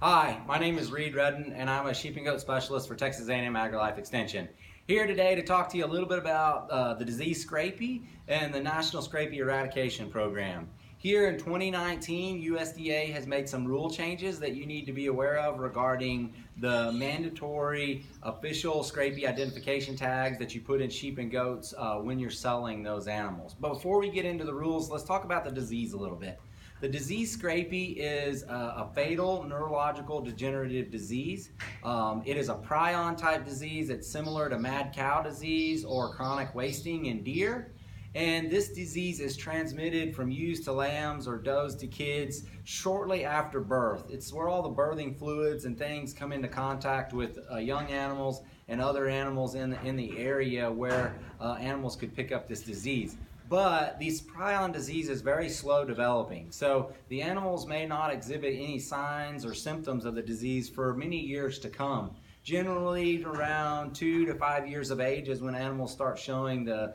Hi, my name is Reed Redden, and I'm a sheep and goat specialist for Texas A&M AgriLife Extension. Here today to talk to you a little bit about the disease Scrapie and the National Scrapie Eradication Program. Here in 2019, USDA has made some rule changes that you need to be aware of regarding the mandatory official Scrapie identification tags that you put in sheep and goats when you're selling those animals. But before we get into the rules, let's talk about the disease a little bit. The disease Scrapie is a fatal neurological degenerative disease. It is a prion type disease. It's similar to mad cow disease or chronic wasting in deer. And this disease is transmitted from ewes to lambs or does to kids shortly after birth. It's where all the birthing fluids and things come into contact with young animals and other animals in the area where animals could pick up this disease. But these prion disease is very slow developing. So the animals may not exhibit any signs or symptoms of the disease for many years to come. Generally around 2 to 5 years of age is when animals start showing the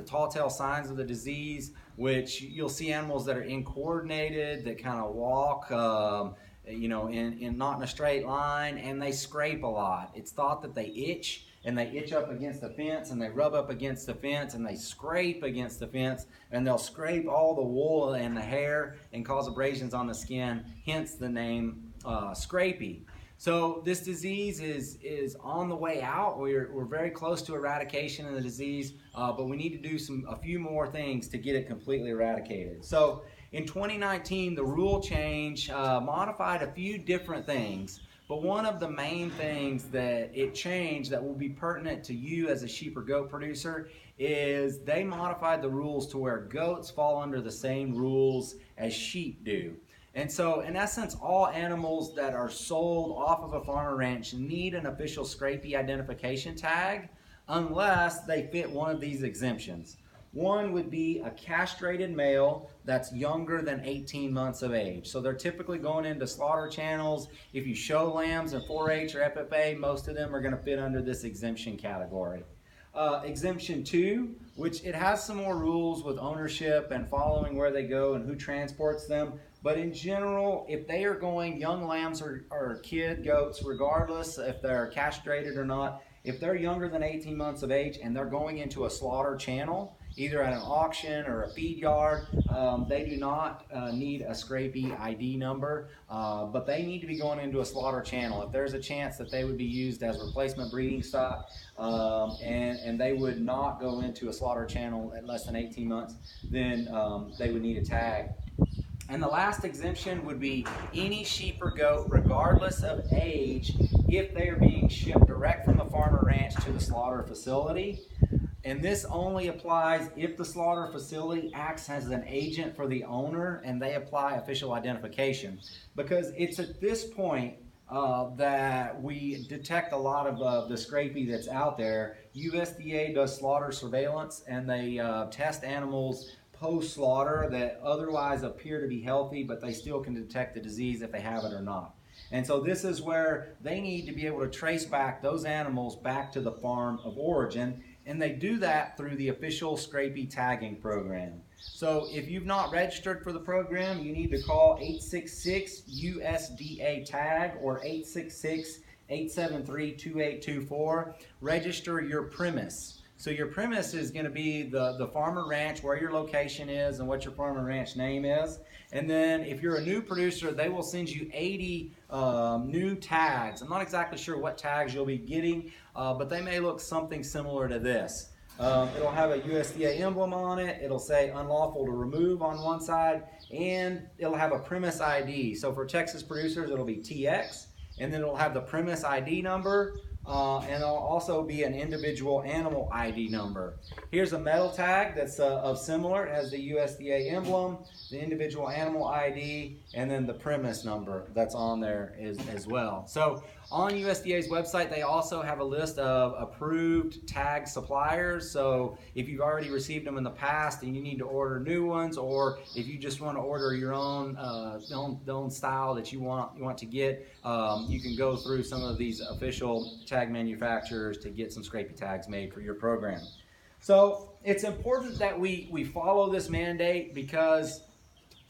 tall tale signs of the disease, which you'll see animals that are incoordinated, that kind of walk in not in a straight line, and they scrape a lot. It's thought that they itch, and they itch up against the fence, and they rub up against the fence, and they scrape against the fence, and they'll scrape all the wool and the hair and cause abrasions on the skin, hence the name Scrapie. So this disease is on the way out. We're very close to eradication of the disease, but we need to do a few more things to get it completely eradicated. So in 2019, the rule change modified a few different things, but one of the main things that it changed that will be pertinent to you as a sheep or goat producer is they modified the rules to where goats fall under the same rules as sheep do. And so, in essence, all animals that are sold off of a farm or ranch need an official Scrapie identification tag unless they fit one of these exemptions. One would be a castrated male that's younger than 18 months of age. So they're typically going into slaughter channels. If you show lambs in 4-H or FFA, most of them are going to fit under this exemption category. Exemption 2, which it has some more rules with ownership and following where they go and who transports them. But in general, if they are going young lambs or kid goats, regardless if they're castrated or not, if they're younger than 18 months of age and they're going into a slaughter channel, either at an auction or a feed yard, they do not need a Scrapie ID number, but they need to be going into a slaughter channel. If there's a chance that they would be used as replacement breeding stock and they would not go into a slaughter channel at less than 18 months, then they would need a tag. And the last exemption would be any sheep or goat, regardless of age, if they are being shipped direct from the farm or ranch to the slaughter facility. And this only applies if the slaughter facility acts as an agent for the owner and they apply official identification. Because it's at this point that we detect a lot of the Scrapie that's out there. USDA does slaughter surveillance and they test animals post-slaughter that otherwise appear to be healthy, but they still can detect the disease if they have it or not. And so this is where they need to be able to trace back those animals back to the farm of origin, and they do that through the official Scrapie tagging program. So if you've not registered for the program, you need to call 866-USDA-TAG or 866-873-2824. Register your premise. So your premise is going to be the farm or ranch, where your location is and what your farm or ranch name is. And then if you're a new producer, they will send you 80 new tags. I'm not exactly sure what tags you'll be getting, but they may look something similar to this. It'll have a USDA emblem on it. It'll say unlawful to remove on one side, and it'll have a premise ID. So for Texas producers, it'll be TX, and then it'll have the premise ID number. And there'll also be an individual animal ID number. Here's a metal tag that's of similar. It has the USDA emblem, the individual animal ID, and then the premise number that's on there as well. So on USDA's website, they also have a list of approved tag suppliers. So if you've already received them in the past and you need to order new ones, or if you just want to order your own style that you want to get, you can go through some of these official tag manufacturers to get some Scrapie tags made for your program. So it's important that we follow this mandate, because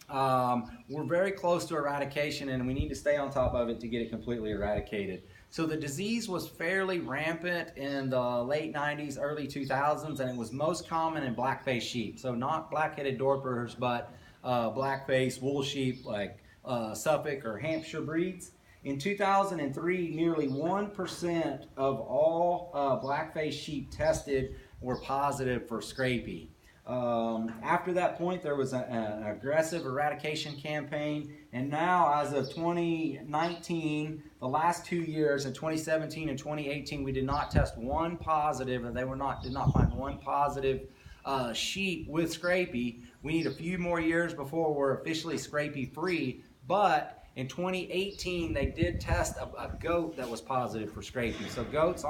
we're very close to eradication, and we need to stay on top of it to get it completely eradicated. So the disease was fairly rampant in the late 90s, early 2000s, and it was most common in black-faced sheep. So not black-headed Dorpers, but black-faced wool sheep like Suffolk or Hampshire breeds. In 2003, nearly 1% of all black-faced sheep tested were positive for Scrapie. After that point, there was an aggressive eradication campaign, and now as of 2019, the last 2 years, in 2017 and 2018, we did not test one positive, and did not find one positive sheep with Scrapie. We need a few more years before we're officially Scrapie free, but in 2018, they did test a goat that was positive for Scrapie. So goats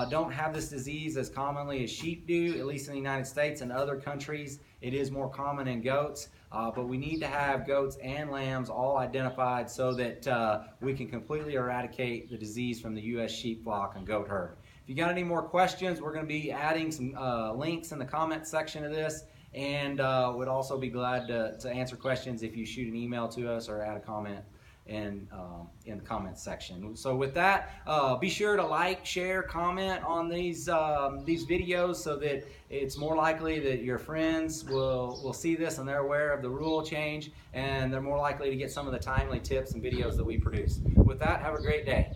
don't have this disease as commonly as sheep do, at least in the United States. and other countries, it is more common in goats. But we need to have goats and lambs all identified so that we can completely eradicate the disease from the U.S. sheep flock and goat herd. If you got any more questions, we're going to be adding some links in the comment section of this, and would also be glad to answer questions if you shoot an email to us or add a comment in the comments section. So with that, be sure to like, share, comment on these videos so that it's more likely that your friends will see this and they're aware of the rule change, and they're more likely to get some of the timely tips and videos that we produce. With that, have a great day.